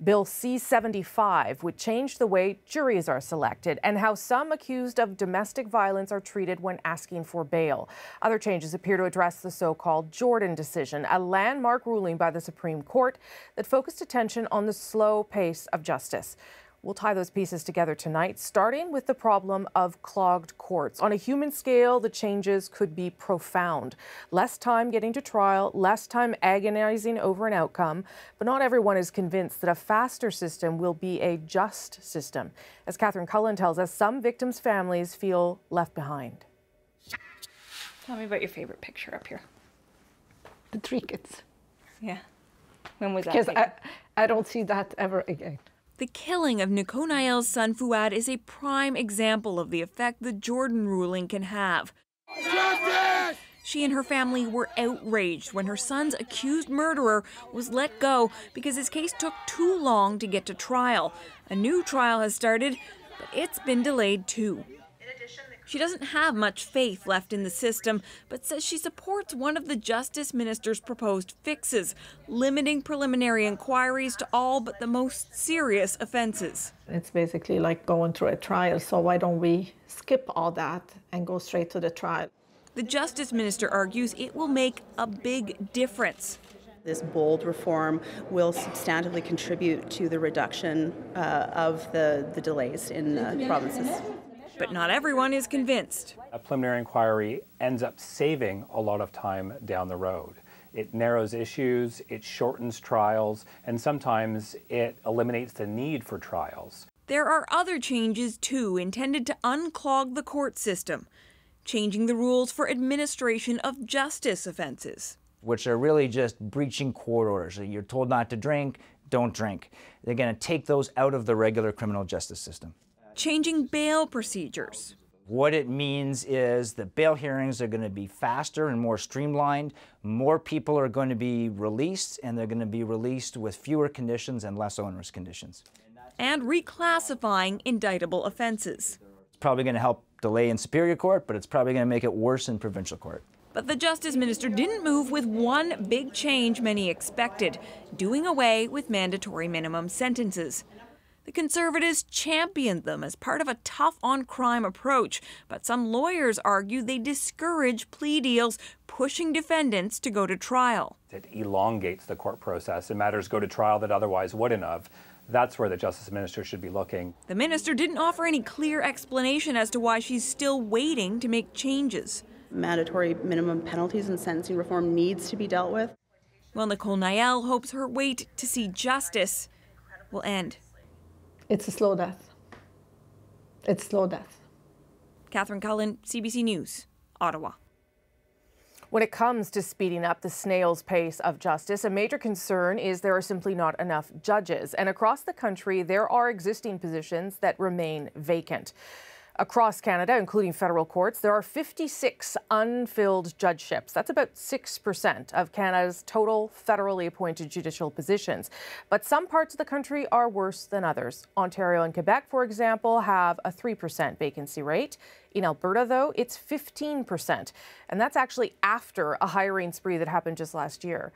Bill C-75 would change the way juries are selected and how some accused of domestic violence are treated when asking for bail. Other changes appear to address the so-called Jordan decision, a landmark ruling by the Supreme Court that focused attention on the slow pace of justice. We'll tie those pieces together tonight, starting with the problem of clogged courts. On a human scale, the changes could be profound. Less time getting to trial, less time agonizing over an outcome. But not everyone is convinced that a faster system will be a just system. As Catherine Cullen tells us, some victims' families feel left behind. Tell me about your favorite picture up here. The 3 kids. Yeah. When was that? Because I don't see that ever again. The killing of Nicole Nael's son Fouad is a prime example of the effect the Jordan ruling can have. Justice! She and her family were outraged when her son's accused murderer was let go because his case took too long to get to trial. A new trial has started, but it's been delayed too. She doesn't have much faith left in the system, but says she supports one of the Justice Minister's proposed fixes, limiting preliminary inquiries to all but the most serious offences. It's basically like going through a trial, so why don't we skip all that and go straight to the trial? The Justice Minister argues it will make a big difference. This bold reform will substantively contribute to the reduction of the delays in provinces. But not everyone is convinced. A preliminary inquiry ends up saving a lot of time down the road. It narrows issues, it shortens trials, and sometimes it eliminates the need for trials. There are other changes, too, intended to unclog the court system, changing the rules for administration of justice offenses. Which are really just breaching court orders. You're told not to drink, don't drink. They're going to take those out of the regular criminal justice system. Changing bail procedures. What it means is that bail hearings are going to be faster and more streamlined. More people are going to be released, and they're going to be released with fewer conditions and less onerous conditions. And reclassifying indictable offenses. It's probably going to help delay in Superior Court, but it's probably going to make it worse in Provincial Court. But the Justice Minister didn't move with one big change many expected, doing away with mandatory minimum sentences. The Conservatives championed them as part of a tough-on-crime approach, but some lawyers argue they discourage plea deals, pushing defendants to go to trial. It elongates the court process and matters go to trial that otherwise wouldn't have. That's where the Justice Minister should be looking. The minister didn't offer any clear explanation as to why she's still waiting to make changes. Mandatory minimum penalties and sentencing reform needs to be dealt with. Well, Nicole Nael hopes her wait to see justice will end. It's a slow death. It's slow death. Catherine Cullen, CBC News, Ottawa. When it comes to speeding up the snail's pace of justice, a major concern is there are simply not enough judges. And across the country, there are existing positions that remain vacant. Across Canada, including federal courts, there are 56 unfilled judgeships. That's about 6% of Canada's total federally appointed judicial positions. But some parts of the country are worse than others. Ontario and Quebec, for example, have a 3% vacancy rate. In Alberta, though, it's 15%. And that's actually after a hiring spree that happened just last year.